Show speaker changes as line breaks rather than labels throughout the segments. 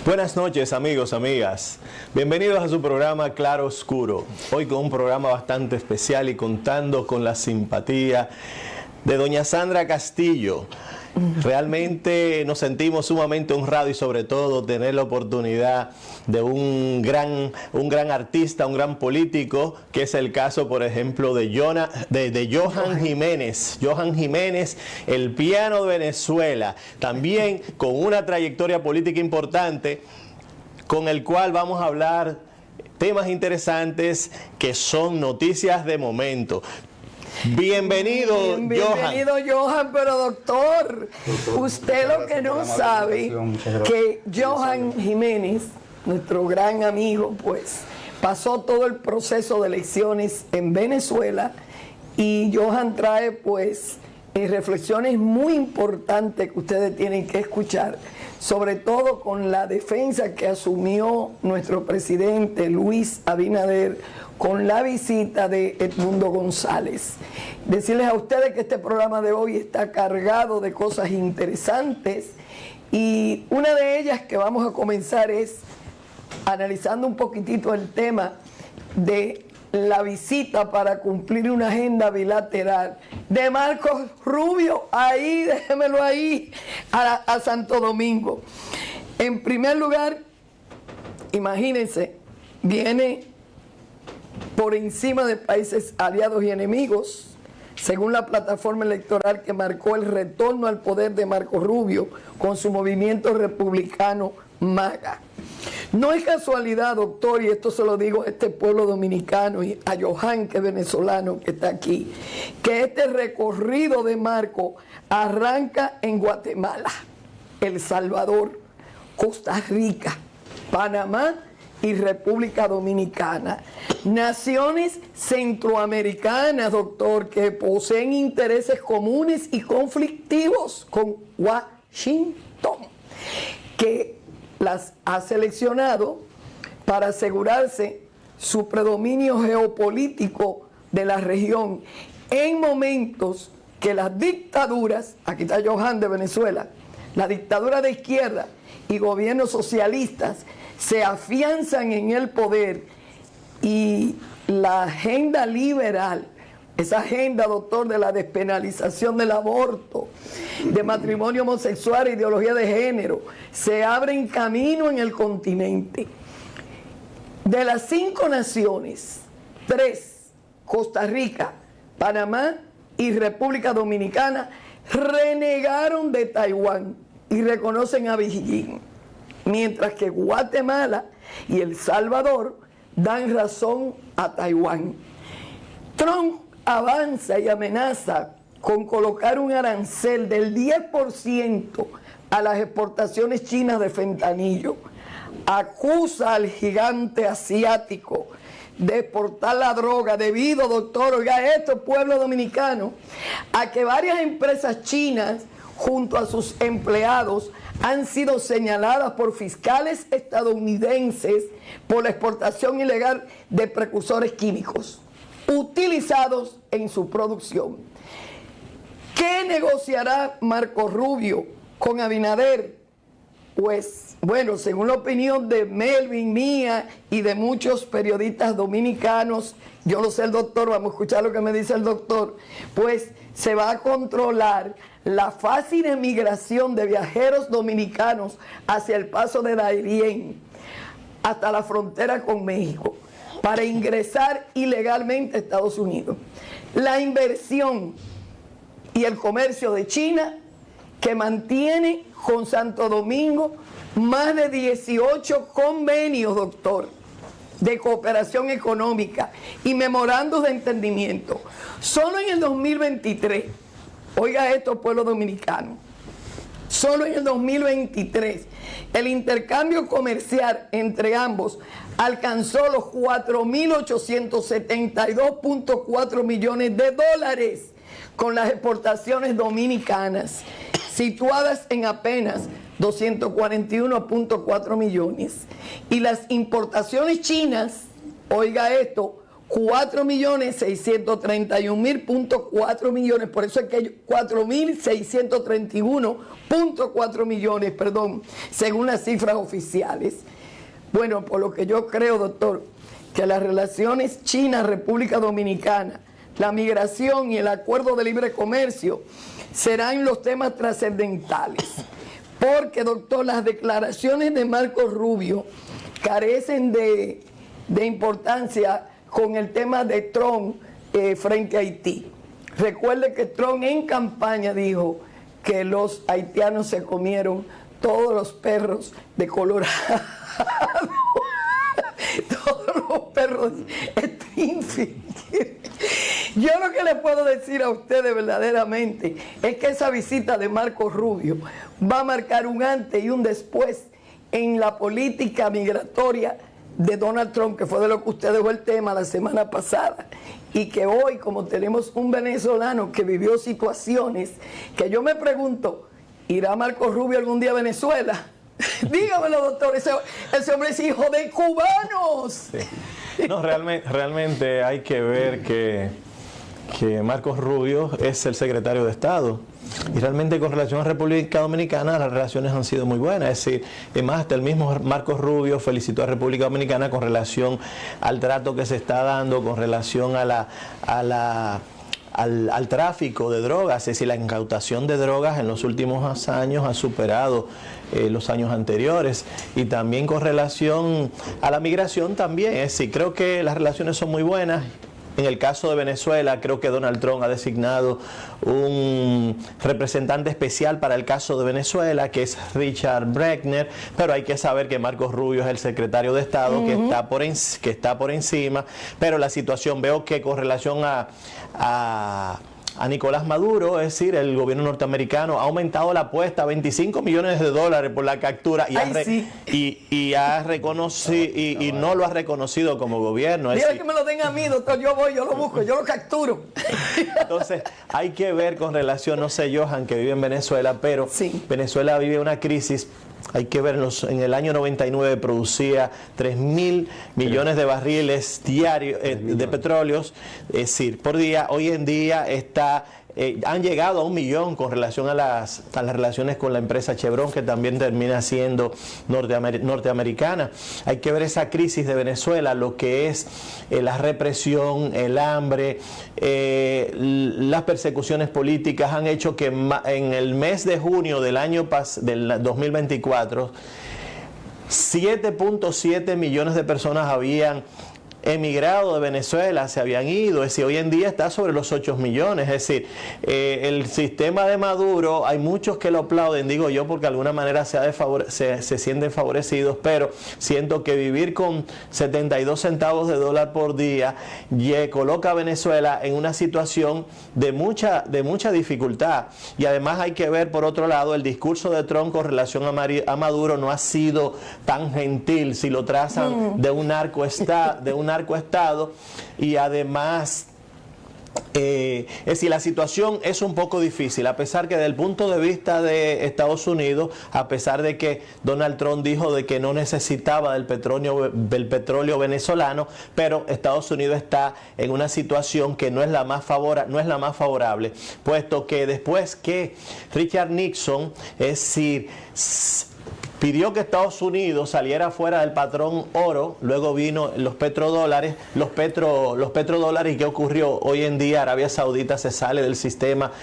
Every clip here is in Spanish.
Buenas noches, amigos, amigas. Bienvenidos a su programa Claro Oscuro. Hoy con un programa bastante especial y contando con la simpatía de doña Sandra Castillo. Realmente nos sentimos sumamente honrados y sobre todo tener la oportunidad de un gran artista, un gran político, que es el caso, por ejemplo, de Johan Jiménez. Johan Jiménez, el piano de Venezuela, también con una trayectoria política importante, con el cual vamos a hablar temas interesantes que son noticias de momento. Bienvenido, Johan.
Bienvenido, Johan, pero doctor, usted lo que no sabe, que Johan Jiménez, nuestro gran amigo, pues, pasó todo el proceso de elecciones en Venezuela y Johan trae, pues, reflexiones muy importantes que ustedes tienen que escuchar, sobre todo con la defensa que asumió nuestro presidente Luis Abinader con la visita de Edmundo González. Decirles a ustedes que este programa de hoy está cargado de cosas interesantes y una de ellas que vamos a comenzar es analizando un poquitito el tema de la visita para cumplir una agenda bilateral de Marcos Rubio, ahí, déjemelo ahí, a Santo Domingo. En primer lugar, imagínense, viene por encima de países aliados y enemigos, según la plataforma electoral que marcó el retorno al poder de Marcos Rubio con su movimiento republicano MAGA. No es casualidad, doctor, y esto se lo digo a este pueblo dominicano y a Johan, que es venezolano, que está aquí, que este recorrido de Marco arranca en Guatemala, El Salvador, Costa Rica, Panamá y República Dominicana. Naciones centroamericanas, doctor, que poseen intereses comunes y conflictivos con Washington, que las ha seleccionado para asegurarse su predominio geopolítico de la región en momentos que las dictaduras, aquí está Johan de Venezuela, la dictadura de izquierda y gobiernos socialistas se afianzan en el poder y la agenda liberal, esa agenda, doctor, de la despenalización del aborto, de matrimonio homosexual e ideología de género, se abren camino en el continente. De las 5 naciones, 3, Costa Rica, Panamá y República Dominicana, renegaron de Taiwán y reconocen a Beijing, mientras que Guatemala y El Salvador dan razón a Taiwán. Trump avanza y amenaza con colocar un arancel del 10% a las exportaciones chinas de fentanilo. Acusa al gigante asiático de exportar la droga debido, doctor, oiga esto, pueblo dominicano, a que varias empresas chinas junto a sus empleados han sido señaladas por fiscales estadounidenses por la exportación ilegal de precursores químicos utilizados en su producción. ¿Qué negociará Marco Rubio con Abinader? Pues, bueno, según la opinión de Melvin, mía y de muchos periodistas dominicanos, yo no sé el doctor, vamos a escuchar lo que me dice el doctor, pues se va a controlar la fácil emigración de viajeros dominicanos hacia el paso de Darién hasta la frontera con México, para ingresar ilegalmente a Estados Unidos. La inversión y el comercio de China, que mantiene con Santo Domingo más de 18 convenios, doctor, de cooperación económica y memorandos de entendimiento. Solo en el 2023, oiga esto, pueblo dominicano, solo en el 2023, el intercambio comercial entre ambos alcanzó los 4.872.4 millones de dólares con las exportaciones dominicanas, situadas en apenas 241.4 millones. Y las importaciones chinas, oiga esto, 4.631.4 millones, por eso es que 4.631.4 millones, perdón, según las cifras oficiales. Bueno, por lo que yo creo, doctor, que las relaciones China-República Dominicana, la migración y el acuerdo de libre comercio serán los temas trascendentales. Porque, doctor, las declaraciones de Marco Rubio carecen de importancia con el tema de Trump frente a Haití. Recuerde que Trump en campaña dijo que los haitianos se comieron todos los perros de Colorado. Todos los perros Springfield. Yo lo que le puedo decir a ustedes verdaderamente es que esa visita de Marco Rubio va a marcar un antes y un después en la política migratoria de Donald Trump, que fue de lo que usted dejó el tema la semana pasada, y que hoy, como tenemos un venezolano que vivió situaciones que yo me pregunto, ¿irá Marco Rubio algún día a Venezuela? Dígamelo, doctor, ese hombre es hijo de cubanos.
Sí. No, realmente hay que ver que Marcos Rubio es el secretario de Estado. Y realmente con relación a República Dominicana las relaciones han sido muy buenas. Es decir, además hasta el mismo Marcos Rubio felicitó a República Dominicana con relación al trato que se está dando, con relación al tráfico de drogas. Es decir, la incautación de drogas en los últimos años ha superado los años anteriores, y también con relación a la migración también. Es decir, creo que las relaciones son muy buenas. En el caso de Venezuela, creo que Donald Trump ha designado un representante especial para el caso de Venezuela, que es Richard Bregner, pero hay que saber que Marcos Rubio es el secretario de Estado, que está por encima, pero la situación, veo que con relación a Nicolás Maduro, es decir, el gobierno norteamericano ha aumentado la apuesta a $25 millones por la captura y no lo ha reconocido como gobierno.
Dile que me lo den a mí, doctor, yo voy, yo lo busco, yo lo capturo.
Entonces, hay que ver con relación, no sé, Johan, que vive en Venezuela, pero
sí,
Venezuela vive una crisis. Hay que ver, en el año 99 producía 3.000 millones de barriles diarios de petróleos, es decir, por día. Hoy en día han llegado a 1 millón con relación a las relaciones con la empresa Chevron, que también termina siendo norteamericana. Hay que ver esa crisis de Venezuela, lo que es la represión, el hambre, las persecuciones políticas han hecho que en el mes de junio del 2024 7.7 millones de personas habían emigrado de Venezuela, se habían ido. Es decir, hoy en día está sobre los 8 millones. Es decir, el sistema de Maduro, hay muchos que lo aplauden, digo yo, porque de alguna manera se sienten favorecidos, pero siento que vivir con 72 centavos de dólar por día coloca a Venezuela en una situación de mucha dificultad. Y además hay que ver, por otro lado, el discurso de Trump con relación a Maduro no ha sido tan gentil, si lo trazan de un narcoestado, y además es decir, la situación es un poco difícil, a pesar que desde el punto de vista de Estados Unidos, a pesar de que Donald Trump dijo de que no necesitaba del petróleo venezolano, pero Estados Unidos está en una situación que no es la más favorable, puesto que después que Richard Nixon, es decir, pidió que Estados Unidos saliera fuera del patrón oro, luego vino los petrodólares, ¿y qué ocurrió? Hoy en día Arabia Saudita se sale del sistema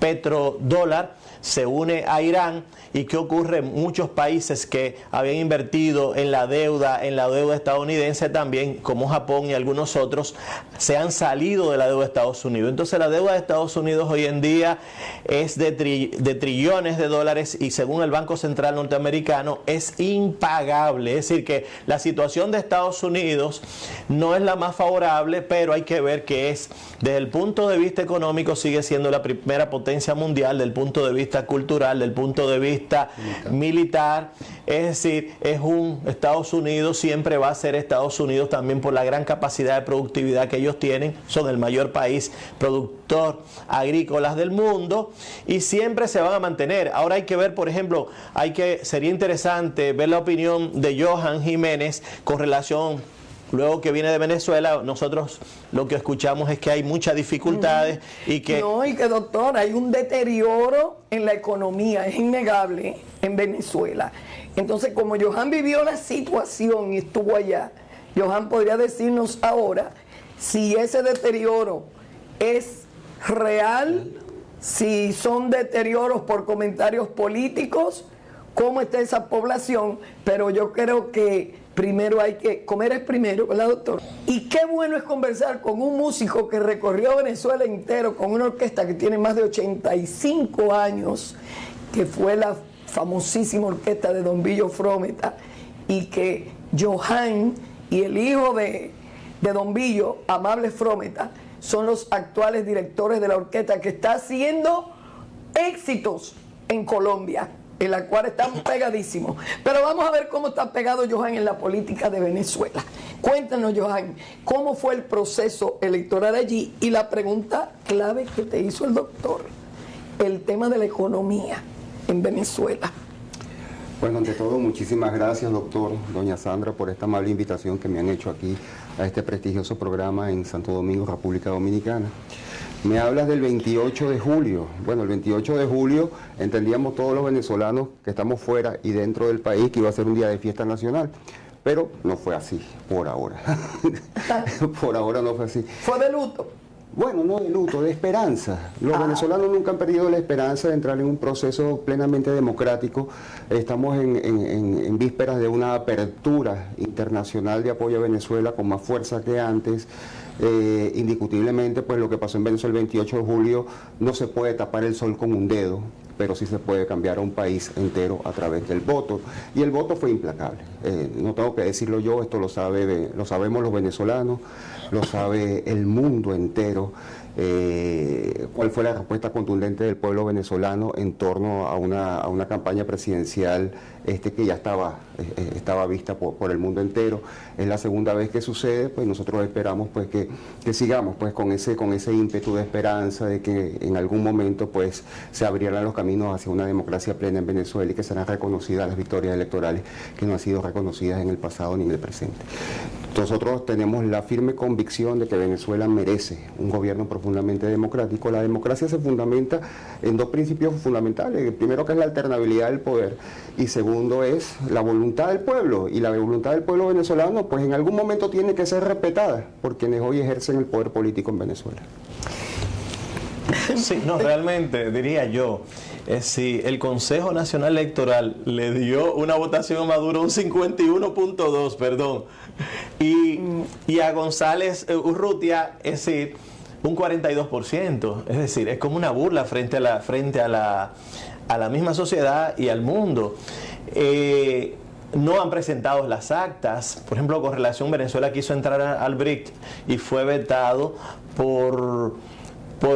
petrodólar, se une a Irán. ¿Y qué ocurre? Muchos países que habían invertido en la deuda estadounidense también, como Japón y algunos otros, se han salido de la deuda de Estados Unidos. Entonces la deuda de Estados Unidos hoy en día es de trillones de dólares, y según el Banco Central norteamericano es impagable. Es decir, que la situación de Estados Unidos no es la más favorable, pero hay que ver que desde el punto de vista económico sigue siendo la primera potencia mundial, del punto de vista cultural, del punto de vista militar. Es decir, Estados Unidos siempre va a ser Estados Unidos, también por la gran capacidad de productividad que ellos tienen. Son el mayor país productor agrícola del mundo y siempre se van a mantener. Ahora hay que ver, por ejemplo, sería interesante ver la opinión de Johan Jiménez con relación luego que viene de Venezuela, nosotros lo que escuchamos es que hay muchas dificultades y que...
No, y que doctor, hay un deterioro en la economía, es innegable en Venezuela. Entonces, como Johan vivió la situación y estuvo allá, Johan podría decirnos ahora si ese deterioro es real, si son deterioros por comentarios políticos, cómo está esa población, pero yo creo que primero hay que comer es primero, ¿verdad, doctor? Y qué bueno es conversar con un músico que recorrió Venezuela entero con una orquesta que tiene más de 85 años, que fue la famosísima orquesta de Don Billo Frometa, y que Johan y el hijo de Don Billo, Amable Frometa, son los actuales directores de la orquesta que está haciendo éxitos en Colombia, en la cual están pegadísimos. Pero vamos a ver cómo está pegado Johan en la política de Venezuela. Cuéntanos, Johan, ¿cómo fue el proceso electoral allí? Y la pregunta clave que te hizo el doctor, el tema de la economía en Venezuela.
Bueno, ante todo, muchísimas gracias, doctor, doña Sandra, por esta amable invitación que me han hecho aquí a este prestigioso programa en Santo Domingo, República Dominicana. Me hablas del 28 de julio. Bueno, el 28 de julio entendíamos todos los venezolanos que estamos fuera y dentro del país que iba a ser un día de fiesta nacional, pero no fue así, por ahora. Por ahora no fue así.
¿Fue de luto?
Bueno, no de luto, de esperanza. Los venezolanos nunca han perdido la esperanza de entrar en un proceso plenamente democrático. Estamos en vísperas de una apertura internacional de apoyo a Venezuela con más fuerza que antes. Indiscutiblemente, pues lo que pasó en Venezuela el 28 de julio no se puede tapar el sol con un dedo, pero sí se puede cambiar a un país entero a través del voto. Y el voto fue implacable. No tengo que decirlo yo, esto lo sabemos los venezolanos, lo sabe el mundo entero. Cuál fue la respuesta contundente del pueblo venezolano en torno a una campaña presidencial que ya estaba vista por el mundo entero. Es la segunda vez que sucede, pues nosotros esperamos pues que sigamos pues con ese ímpetu de esperanza de que en algún momento pues se abrieran los caminos hacia una democracia plena en Venezuela y que serán reconocidas las victorias electorales que no han sido reconocidas en el pasado ni en el presente. Nosotros tenemos la firme convicción de que Venezuela merece un gobierno profundamente democrático. La democracia se fundamenta en dos principios fundamentales. El primero, que es la alternabilidad del poder, y segundo es la voluntad del pueblo. Y la voluntad del pueblo venezolano, pues en algún momento tiene que ser respetada por quienes hoy ejercen el poder político en Venezuela.
Sí, no, realmente diría yo, si el Consejo Nacional Electoral le dio una votación a Maduro un 51.2, perdón, y a González Urrutia, es decir, un 42%, es decir, es como una burla frente a la misma sociedad y al mundo. No han presentado las actas, por ejemplo, con relación a Venezuela quiso entrar al BRIC y fue vetado por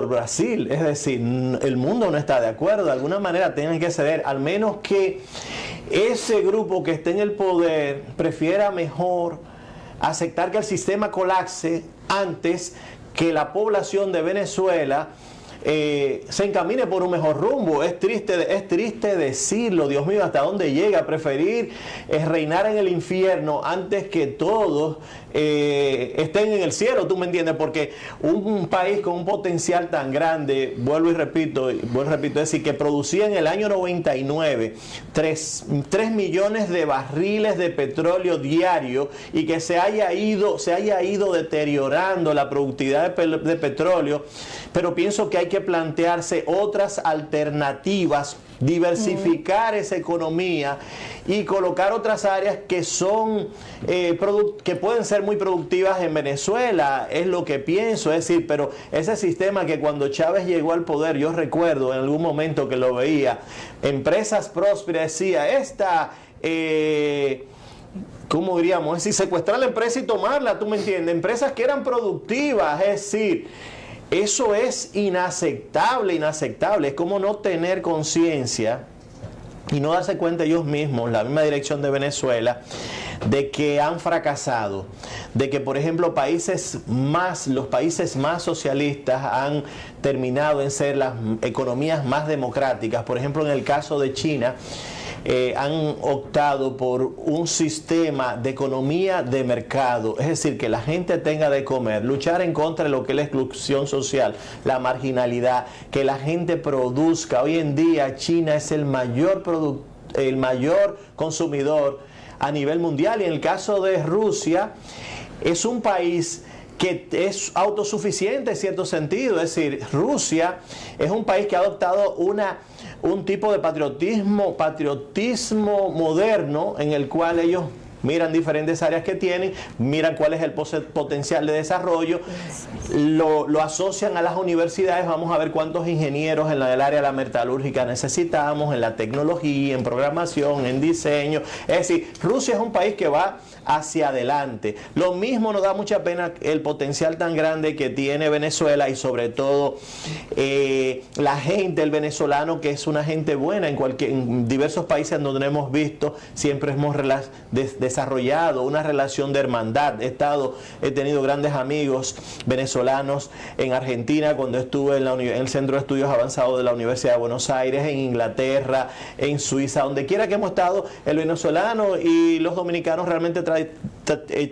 Brasil, es decir, el mundo no está de acuerdo, de alguna manera tienen que ceder, al menos que ese grupo que esté en el poder prefiera mejor aceptar que el sistema colapse antes que la población de Venezuela se encamine por un mejor rumbo. Es triste decirlo, Dios mío, hasta dónde llega, preferir reinar en el infierno antes que todos estén en el cielo, tú me entiendes, porque un país con un potencial tan grande, vuelvo y repito, es decir, que producía en el año 99 3 millones de barriles de petróleo diario y que se haya ido deteriorando la productividad de petróleo, pero pienso que hay que plantearse otras alternativas, diversificar esa economía y colocar otras áreas que son que pueden ser muy productivas en Venezuela, es lo que pienso. Es decir, pero ese sistema que cuando Chávez llegó al poder, yo recuerdo en algún momento que lo veía, empresas prósperas, decía, ¿cómo diríamos? Es decir, secuestrar la empresa y tomarla, tú me entiendes, empresas que eran productivas, es decir, eso es inaceptable, es como no tener conciencia y no darse cuenta ellos mismos, la misma dirección de Venezuela, de que han fracasado, de que por ejemplo los países más socialistas han terminado en ser las economías más democráticas. Por ejemplo, en el caso de China, han optado por un sistema de economía de mercado, es decir, que la gente tenga de comer, luchar en contra de lo que es la exclusión social, la marginalidad, que la gente produzca. Hoy en día China es el mayor consumidor a nivel mundial, y en el caso de Rusia es un país que es autosuficiente en cierto sentido. Es decir, Rusia es un país que ha adoptado un tipo de patriotismo moderno, en el cual ellos miran diferentes áreas que tienen, miran cuál es el potencial de desarrollo, lo asocian a las universidades. Vamos a ver cuántos ingenieros en el área de la metalúrgica necesitamos, en la tecnología, en programación, en diseño. Es decir, Rusia es un país que va hacia adelante. Lo mismo nos da mucha pena el potencial tan grande que tiene Venezuela, y sobre todo la gente, el venezolano, que es una gente buena. En diversos países donde hemos visto, siempre hemos desarrollado una relación de hermandad. He tenido grandes amigos venezolanos en Argentina, cuando estuve en el Centro de Estudios Avanzados de la Universidad de Buenos Aires, en Inglaterra, en Suiza, donde quiera que hemos estado, el venezolano y los dominicanos realmente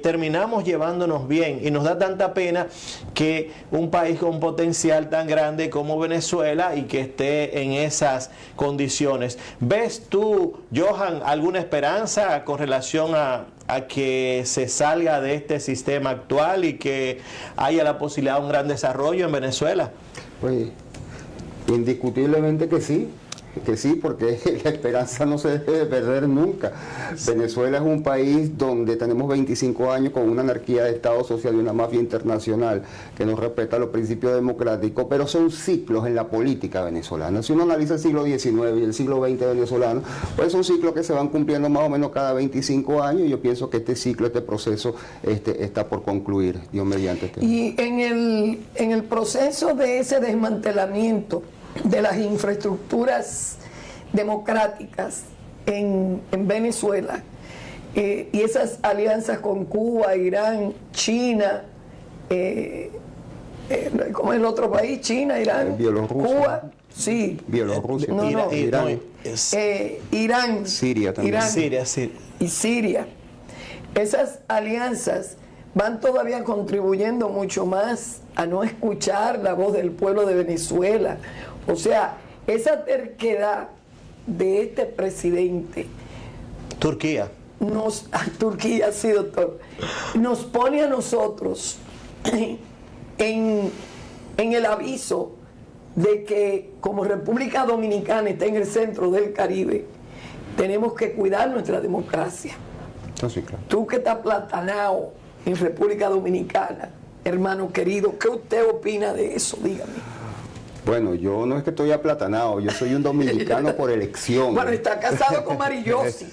terminamos llevándonos bien, y nos da tanta pena que un país con un potencial tan grande como Venezuela y que esté en esas condiciones. ¿Ves tú, Johan, alguna esperanza con relación a que se salga de este sistema actual y que haya la posibilidad de un gran desarrollo en Venezuela?
Pues indiscutiblemente que sí, porque la esperanza no se debe de perder nunca. Venezuela es un país donde tenemos 25 años con una anarquía de Estado social y una mafia internacional que no respeta los principios democráticos, pero son ciclos en la política venezolana. Si uno analiza el siglo XIX y el siglo XX venezolano, pues son ciclos que se van cumpliendo más o menos cada 25 años, y yo pienso que este ciclo, este proceso está por concluir, Dios mediante.
Y en el proceso de ese desmantelamiento de las infraestructuras democráticas en Venezuela, y esas alianzas con Cuba, Irán, China, ¿cómo es el otro país? China, Irán,
Bielorrusia.
Cuba, sí.
Bielorrusia,
Irán,
Siria también.
Irán
Siria, sí.
Y Siria. Esas alianzas van todavía contribuyendo mucho más a no escuchar la voz del pueblo de Venezuela. O sea, esa terquedad de este presidente.
Turquía.
Turquía, sí, doctor. Nos pone a nosotros en el aviso de que, como República Dominicana está en el centro del Caribe, tenemos que cuidar nuestra democracia.
Sí, claro.
Tú que estás platanado en República Dominicana, hermano querido, ¿qué usted opina de eso? Dígame.
Bueno, yo no es que estoy aplatanado, yo soy un dominicano por elección.
Bueno, está casado con Marillosi,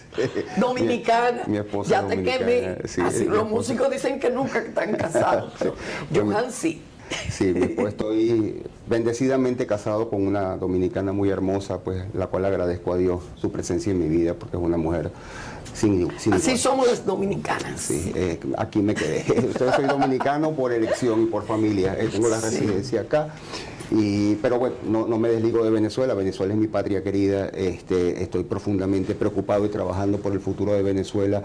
dominicana.
Mi esposa
ya
dominicana,
te quemé.
sí,
así los músicos dicen que nunca están casados, pero Johan sí.
Sí, pues estoy bendecidamente casado con una dominicana muy hermosa, pues la cual agradezco a Dios su presencia en mi vida, porque es una mujer sin
así
igual.
somos las dominicanas.
Sí, aquí me quedé. Yo soy dominicano por elección y por familia. Tengo la residencia acá. Pero bueno, no me desligo de Venezuela. Venezuela es mi patria querida. Estoy profundamente preocupado y trabajando por el futuro de Venezuela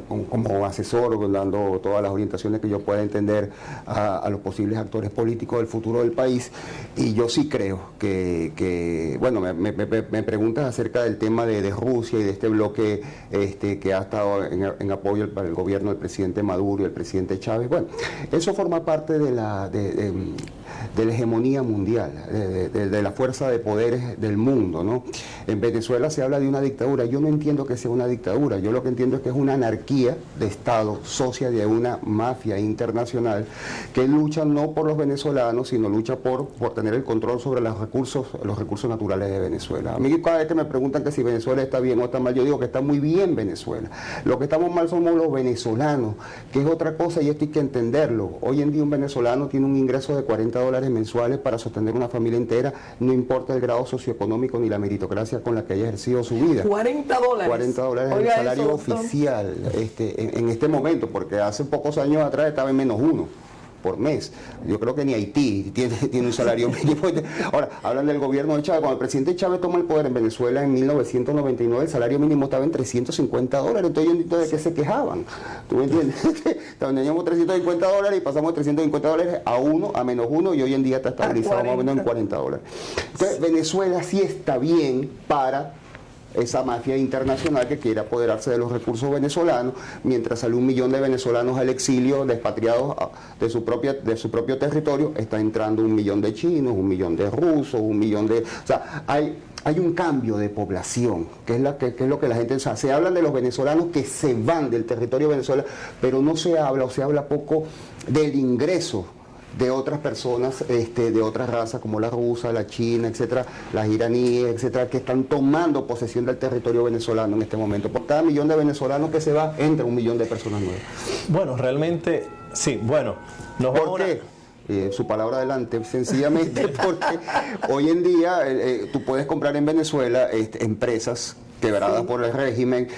como asesor, dando todas las orientaciones que yo pueda entender a los posibles actores políticos del futuro del país. Y yo sí creo que bueno, me preguntas acerca del tema de Rusia y de este bloque que ha estado en apoyo para el gobierno del presidente Maduro y el presidente Chávez. Bueno, eso forma parte de la hegemonía mundial, de la fuerza de poderes del mundo, ¿no? En Venezuela se habla de una dictadura. Yo no entiendo que sea una dictadura. Yo lo que entiendo es que es una anarquía de Estado, socia de una mafia internacional que lucha no por los venezolanos, sino lucha por tener el control sobre los recursos naturales de Venezuela. A mí cada vez que me preguntan que si Venezuela está bien o está mal, yo digo que está muy bien Venezuela. Lo que estamos mal somos los venezolanos, que es otra cosa, y esto hay que entenderlo. Hoy en día un venezolano tiene un ingreso de $40 mensuales para sostener una familia entera, no importa el grado socioeconómico ni la meritocracia con la que haya ejercido su vida.
$40.
$40 es el salario oficial en este momento, porque hace pocos años atrás estaba en -1. por mes. Yo creo que ni Haití tiene un salario mínimo. Ahora, hablan del gobierno de Chávez. Cuando el presidente Chávez toma el poder en Venezuela en 1999, el salario mínimo estaba en $350. Entonces, ¿de qué se quejaban? ¿Tú me entiendes? Teníamos $350 y pasamos de $350 a menos uno, y hoy en día está estabilizado más o menos en $40. Entonces, Venezuela sí está bien para esa mafia internacional que quiere apoderarse de los recursos venezolanos, mientras sale 1 millón de venezolanos al exilio, despatriados de su propio territorio, está entrando 1 millón de chinos, 1 millón de rusos, 1 millón de... O sea, hay un cambio de población, que es lo que la gente... O sea, se habla de los venezolanos que se van del territorio de Venezuela, pero no se habla, o se habla poco del ingreso de otras personas, de otras razas como la rusa, la china, etcétera, las iraníes, etcétera, que están tomando posesión del territorio venezolano en este momento. Por cada 1 millón de venezolanos que se va, entra 1 millón de personas nuevas.
Bueno, realmente, sí, bueno.
¿Por qué? Su palabra adelante, sencillamente porque hoy en día tú puedes comprar en Venezuela empresas quebradas por el régimen,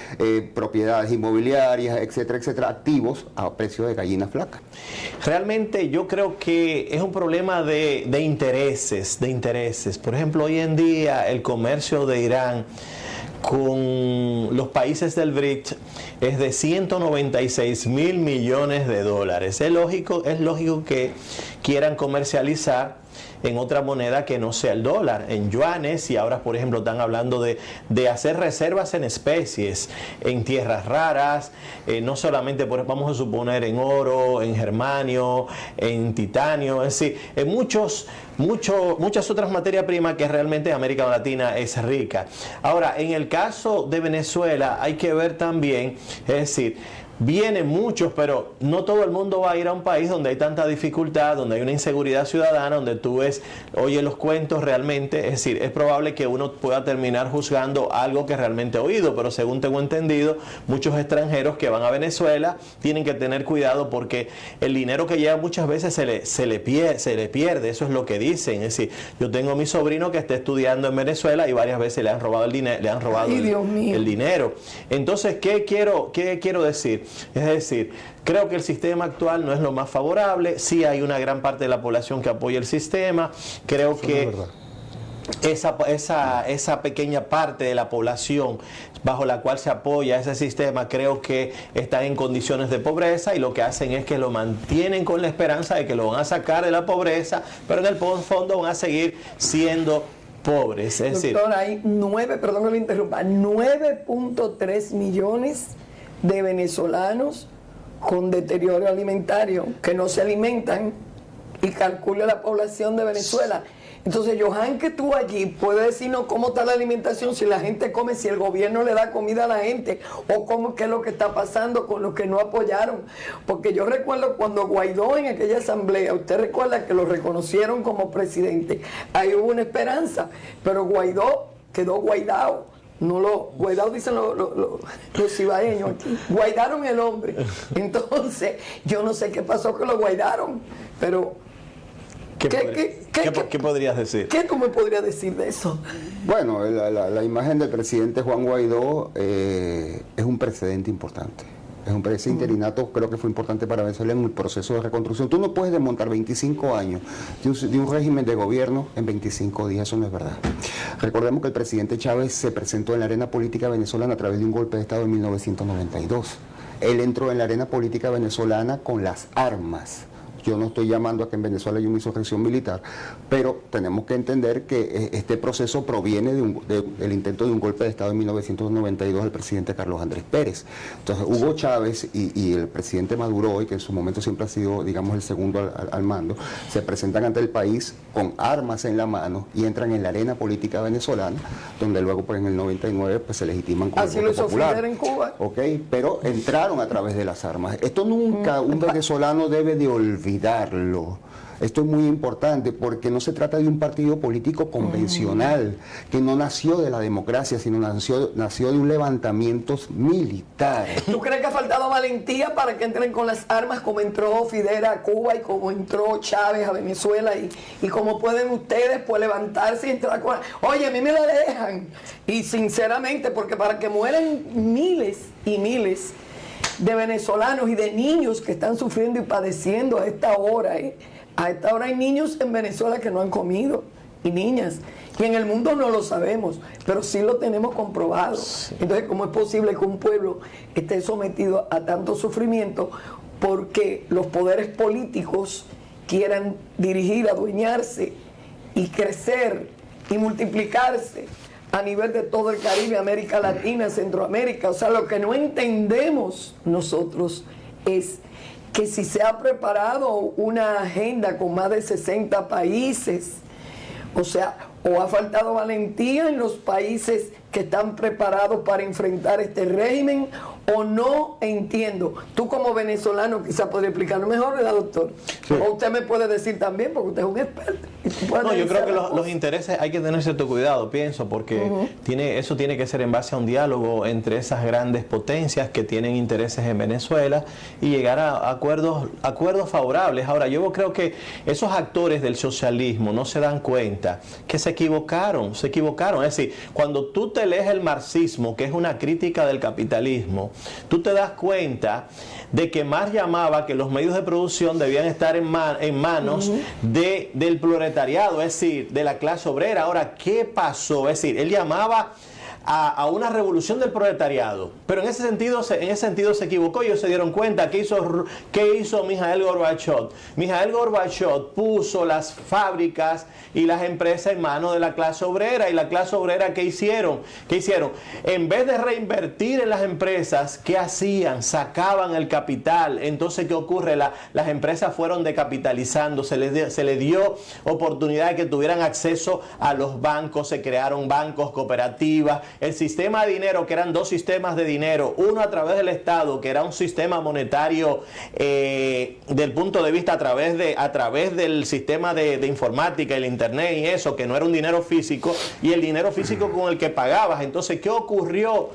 propiedades inmobiliarias, etcétera, etcétera, activos a precio de gallina flaca.
Realmente yo creo que es un problema de intereses. Por ejemplo, hoy en día el comercio de Irán con los países del BRICS es de 196.000 millones de dólares. Es lógico que quieran comercializar en otra moneda que no sea el dólar, en yuanes, y ahora por ejemplo están hablando de hacer reservas en especies, en tierras raras, no solamente vamos a suponer en oro, en germanio, en titanio, es decir, en muchas otras materias primas que realmente América Latina es rica. Ahora, en el caso de Venezuela hay que ver también, es decir, vienen muchos, pero no todo el mundo va a ir a un país donde hay tanta dificultad, donde hay una inseguridad ciudadana, donde tú oyes los cuentos realmente. Es decir, es probable que uno pueda terminar juzgando algo que realmente ha oído, pero según tengo entendido, muchos extranjeros que van a Venezuela tienen que tener cuidado porque el dinero que lleva muchas veces se le pierde, eso es lo que dicen. Es decir, yo tengo a mi sobrino que está estudiando en Venezuela y varias veces le han robado el dinero. Entonces, ¿qué quiero decir? Es decir, creo que el sistema actual no es lo más favorable. Sí hay una gran parte de la población que apoya el sistema. Creo que esa pequeña parte de la población bajo la cual se apoya ese sistema, creo que están en condiciones de pobreza, y lo que hacen es que lo mantienen con la esperanza de que lo van a sacar de la pobreza, pero en el fondo van a seguir siendo pobres. Es decir,
doctor, hay 9.3 millones de venezolanos con deterioro alimentario que no se alimentan, y calcula la población de Venezuela. Entonces, Johan, que tú allí puedes decirnos cómo está la alimentación, si la gente come, si el gobierno le da comida a la gente, o qué es lo que está pasando con los que no apoyaron. Porque yo recuerdo cuando Guaidó en aquella asamblea, usted recuerda que lo reconocieron como presidente, ahí hubo una esperanza, pero Guaidó quedó guaidado. Guaidado dicen los ibaeños aquí, guaidaron el hombre. Entonces, yo no sé qué pasó que lo guaidaron, pero
¿Qué podrías decir?
¿Qué tú me podrías decir de eso?
Bueno, la imagen del presidente Juan Guaidó es un precedente importante. Ese interinato creo que fue importante para Venezuela en el proceso de reconstrucción. Tú no puedes desmontar 25 años de un régimen de gobierno en 25 días, eso no es verdad. Recordemos que el presidente Chávez se presentó en la arena política venezolana a través de un golpe de Estado en 1992. Él entró en la arena política venezolana con las armas. Yo no estoy llamando a que en Venezuela haya una insurrección militar, pero tenemos que entender que este proceso proviene del intento de un golpe de Estado en 1992 del presidente Carlos Andrés Pérez. Entonces, Hugo Chávez y el presidente Maduro hoy, que en su momento siempre ha sido, digamos, el segundo al mando, se presentan ante el país con armas en la mano y entran en la arena política venezolana, donde luego, pues, en el 99 pues, se legitiman como
así lo hizo Fidel en Cuba.
Okay, pero entraron a través de las armas. Esto nunca un venezolano debe de olvidarlo. Esto es muy importante porque no se trata de un partido político convencional que no nació de la democracia, sino nació de un levantamiento militar.
¿Tú crees que ha faltado valentía para que entren con las armas como entró Fidel a Cuba y como entró Chávez a Venezuela y como pueden ustedes pues levantarse y entrar con... Oye, a mí me la dejan. Y sinceramente, porque para que mueran miles y miles de venezolanos y de niños que están sufriendo y padeciendo a esta hora. A esta hora hay niños en Venezuela que no han comido, y niñas. Y en el mundo no lo sabemos, pero sí lo tenemos comprobado. Entonces, ¿cómo es posible que un pueblo esté sometido a tanto sufrimiento porque los poderes políticos quieran dirigir, adueñarse y crecer y multiplicarse a nivel de todo el Caribe, América Latina, Centroamérica? O sea, lo que no entendemos nosotros es que si se ha preparado una agenda con más de 60 países, o sea, o ha faltado valentía en los países que están preparados para enfrentar este régimen, o no entiendo. Tú como venezolano quizás podría explicarlo mejor, ¿verdad, doctor? Sí. O usted me puede decir también, porque usted es un experto.
No, yo creo que los intereses hay que tener cierto cuidado, pienso, porque eso tiene que ser en base a un diálogo entre esas grandes potencias que tienen intereses en Venezuela y llegar a acuerdos favorables. Ahora, yo creo que esos actores del socialismo no se dan cuenta que se equivocaron. Es decir, cuando tú te lees el marxismo, que es una crítica del capitalismo, tú te das cuenta de que Marx llamaba que los medios de producción debían estar en manos del proletariado, es decir, de la clase obrera. Ahora, ¿qué pasó? Es decir, él llamaba a una revolución del proletariado, pero en ese sentido se equivocó y ellos se dieron cuenta. ¿Qué hizo Mikhail Gorbachev? Mikhail Gorbachev puso las fábricas y las empresas en manos de la clase obrera, y la clase obrera ¿qué hicieron? En vez de reinvertir en las empresas, ¿qué hacían? Sacaban el capital. Entonces, ¿qué ocurre? Las empresas fueron decapitalizando, se les dio oportunidad de que tuvieran acceso a los bancos, se crearon bancos, cooperativas. El sistema de dinero, que eran dos sistemas de dinero, uno a través del Estado, que era un sistema monetario del punto de vista a través del sistema de informática, el internet y eso, que no era un dinero físico, y el dinero físico con el que pagabas. Entonces, ¿qué ocurrió?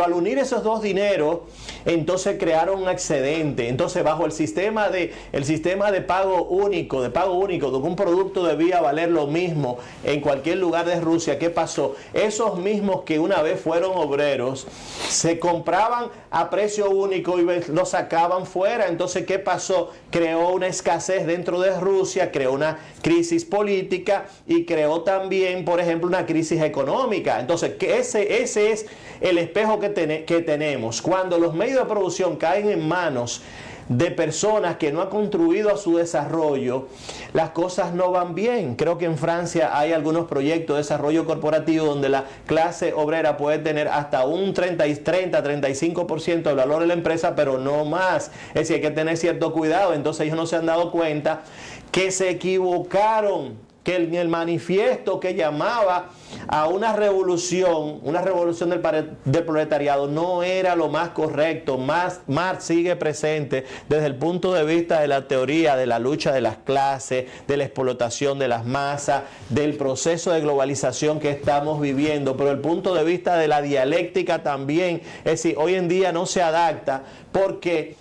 Al unir esos dos dineros, entonces crearon un excedente. Entonces, bajo el sistema de pago único, donde un producto debía valer lo mismo en cualquier lugar de Rusia, ¿qué pasó? Esos mismos que una vez fueron obreros se compraban a precio único y lo sacaban fuera. Entonces, ¿qué pasó? Creó una escasez dentro de Rusia, creó una crisis política y creó también, por ejemplo, una crisis económica. Entonces, ese es el espejo que tenemos. Cuando los medios de producción caen en manos de personas que no han contribuido a su desarrollo, las cosas no van bien. Creo que en Francia hay algunos proyectos de desarrollo corporativo donde la clase obrera puede tener hasta un 35% del valor de la empresa, pero no más. Es decir, hay que tener cierto cuidado. Entonces, ellos no se han dado cuenta que se equivocaron, que en el manifiesto que llamaba a una revolución del proletariado no era lo más correcto. Marx sigue presente desde el punto de vista de la teoría de la lucha de las clases, de la explotación de las masas, del proceso de globalización que estamos viviendo, pero el punto de vista de la dialéctica también. Es decir, hoy en día no se adapta porque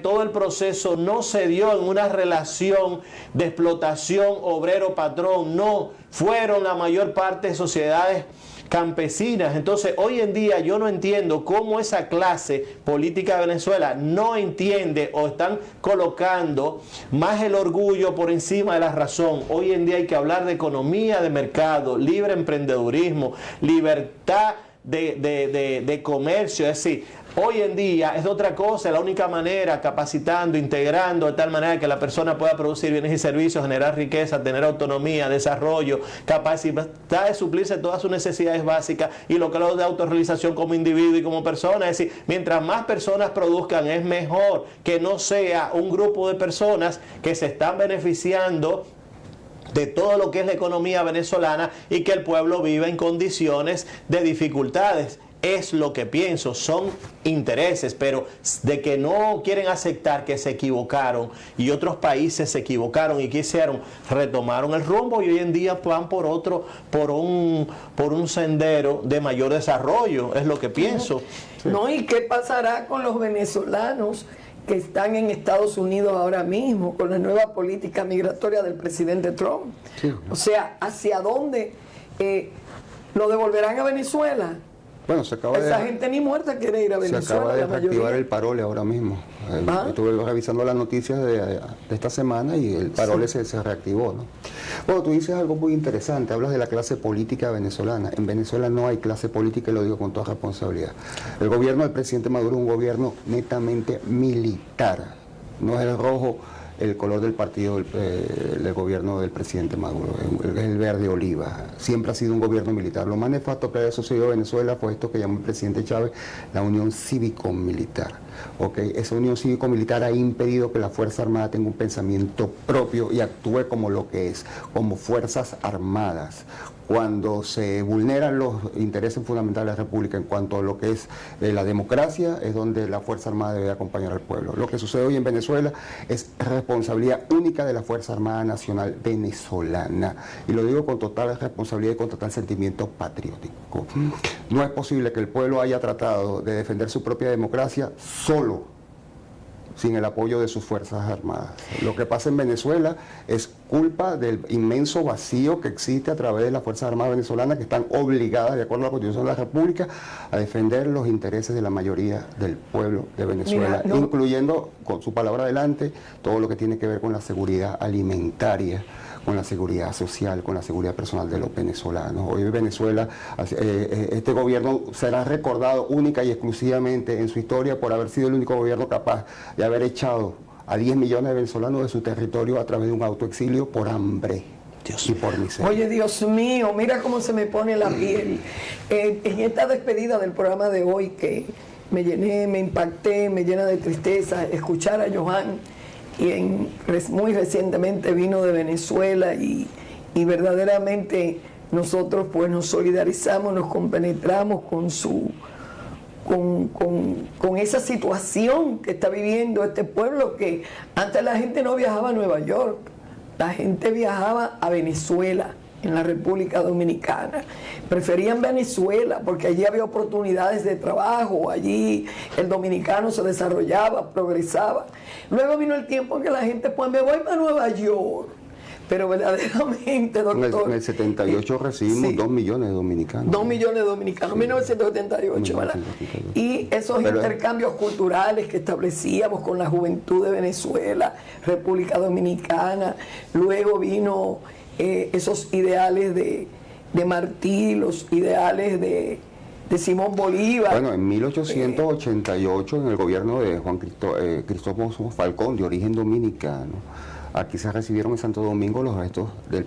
todo el proceso no se dio en una relación de explotación obrero-patrón, no, fueron la mayor parte de sociedades campesinas. Entonces, hoy en día yo no entiendo cómo esa clase política de Venezuela no entiende, o están colocando más el orgullo por encima de la razón. Hoy en día hay que hablar de economía de mercado, libre emprendedurismo, libertad de comercio. Es decir, hoy en día es otra cosa, la única manera, capacitando, integrando de tal manera que la persona pueda producir bienes y servicios, generar riqueza, tener autonomía, desarrollo, capacidad de suplirse todas sus necesidades básicas y lo que es de autorrealización como individuo y como persona. Es decir, mientras más personas produzcan es mejor, que no sea un grupo de personas que se están beneficiando de todo lo que es la economía venezolana y que el pueblo viva en condiciones de dificultades. Es lo que pienso, son intereses, pero de que no quieren aceptar que se equivocaron y otros países se equivocaron y quisieron, retomaron el rumbo y hoy en día van por un sendero de mayor desarrollo, es lo que pienso.
No, ¿y qué pasará con los venezolanos que están en Estados Unidos ahora mismo con la nueva política migratoria del presidente Trump? Sí. O sea, ¿hacia dónde lo devolverán a Venezuela?
Bueno, se acaba
Esa gente ni muerta quiere ir a Venezuela.
Se acaba de
la
reactivar
mayoría.
el parole ahora mismo. Estuve revisando las noticias de esta semana y el parole se reactivó, ¿no? Bueno, tú dices algo muy interesante, hablas de la clase política venezolana. En Venezuela no hay clase política y lo digo con toda responsabilidad. El gobierno del presidente Maduro es un gobierno netamente militar. No es el rojo el color del partido del gobierno del presidente Maduro, es el verde oliva. Siempre ha sido un gobierno militar. Lo más nefasto que ha sucedido en Venezuela fue esto que llamó el presidente Chávez la unión cívico-militar. ¿Okay? Esa unión cívico-militar ha impedido que la Fuerza Armada tenga un pensamiento propio y actúe como lo que es, como Fuerzas Armadas. Cuando se vulneran los intereses fundamentales de la República en cuanto a lo que es la democracia, es donde la Fuerza Armada debe acompañar al pueblo. Lo que sucede hoy en Venezuela es responsabilidad única de la Fuerza Armada Nacional venezolana. Y lo digo con total responsabilidad y con total sentimiento patriótico. No es posible que el pueblo haya tratado de defender su propia democracia solo, sin el apoyo de sus Fuerzas Armadas. Lo que pasa en Venezuela es culpa del inmenso vacío que existe a través de las Fuerzas Armadas venezolanas, que están obligadas, de acuerdo a la Constitución de la República, a defender los intereses de la mayoría del pueblo de Venezuela, incluyendo, con su palabra adelante, todo lo que tiene que ver con la seguridad alimentaria, con la seguridad social, con la seguridad personal de los venezolanos. Hoy en Venezuela, este gobierno será recordado única y exclusivamente en su historia por haber sido el único gobierno capaz de haber echado a 10 millones de venezolanos de su territorio a través de un autoexilio por hambre y por miseria.
Oye, Dios mío, mira cómo se me pone la piel. En esta despedida del programa de hoy, que me llené, me impacté, me llena de tristeza escuchar a Johan, y muy recientemente vino de Venezuela y verdaderamente nosotros pues nos solidarizamos, nos compenetramos con esa situación que está viviendo este pueblo, que antes la gente no viajaba a Nueva York, la gente viajaba a Venezuela, en la República Dominicana. Preferían Venezuela porque allí había oportunidades de trabajo, allí el dominicano se desarrollaba, progresaba. Luego vino el tiempo en que la gente, pues me voy para Nueva York. Pero verdaderamente, doctor...
En el 78 recibimos
sí,
2 millones de dominicanos.
2 millones de dominicanos, sí, 1978, ¿verdad? Y esos intercambios culturales que establecíamos con la juventud de Venezuela, República Dominicana, luego vino esos ideales de Martí, los ideales de Simón Bolívar.
Bueno, en 1888, en el gobierno de Juan Cristóbal Falcón, de origen dominicano, aquí se recibieron en Santo Domingo los restos del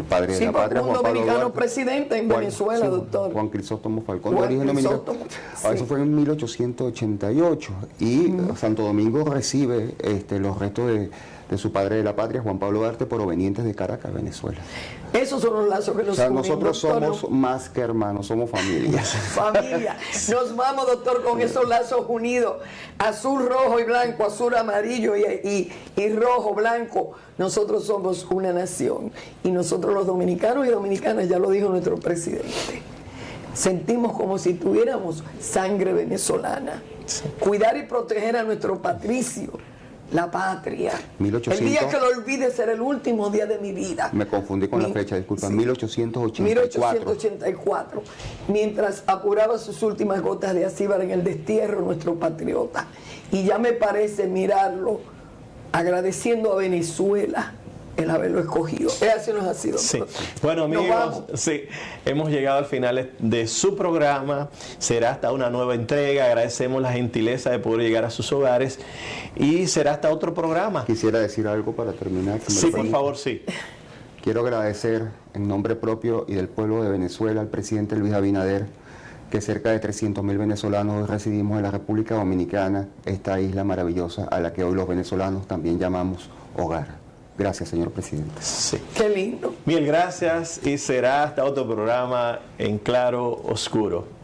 padre de la patria,
Juan Pablo Duarte. Un dominicano presidente en Venezuela, doctor.
Juan Crisóstomo Falcón, de origen dominicano. Sí. Eso fue en 1888. Y Santo Domingo recibe los restos de su padre de la patria, Juan Pablo Duarte, provenientes de Caracas, Venezuela.
Esos son los lazos que nos unen.
Nosotros somos más que hermanos, somos familia.
Familia. Nos vamos, doctor, con esos lazos unidos. Azul, rojo y blanco, azul, amarillo y rojo, blanco. Nosotros somos una nación. Y nosotros los dominicanos y dominicanas, ya lo dijo nuestro presidente, sentimos como si tuviéramos sangre venezolana. Cuidar y proteger a nuestro patricio, la patria.
1800,
el día que lo olvide será el último día de mi vida.
Me confundí con la fecha, disculpa. Sí.
1884. Mientras apuraba sus últimas gotas de acíbar en el destierro, nuestro patriota. Y ya me parece mirarlo agradeciendo a Venezuela el haberlo escogido. Así nos ha sido.
Sí. Bueno, amigos, sí, hemos llegado al final de su programa. Será hasta una nueva entrega. Agradecemos la gentileza de poder llegar a sus hogares y será hasta otro programa.
Quisiera decir algo para terminar.
Sí, por favor, sí.
Quiero agradecer en nombre propio y del pueblo de Venezuela al presidente Luis Abinader, que cerca de 300.000 venezolanos hoy residimos en la República Dominicana, esta isla maravillosa a la que hoy los venezolanos también llamamos hogar. Gracias, señor presidente.
Sí.
Qué lindo.
Mil gracias y será hasta otro programa en Claro Oscuro.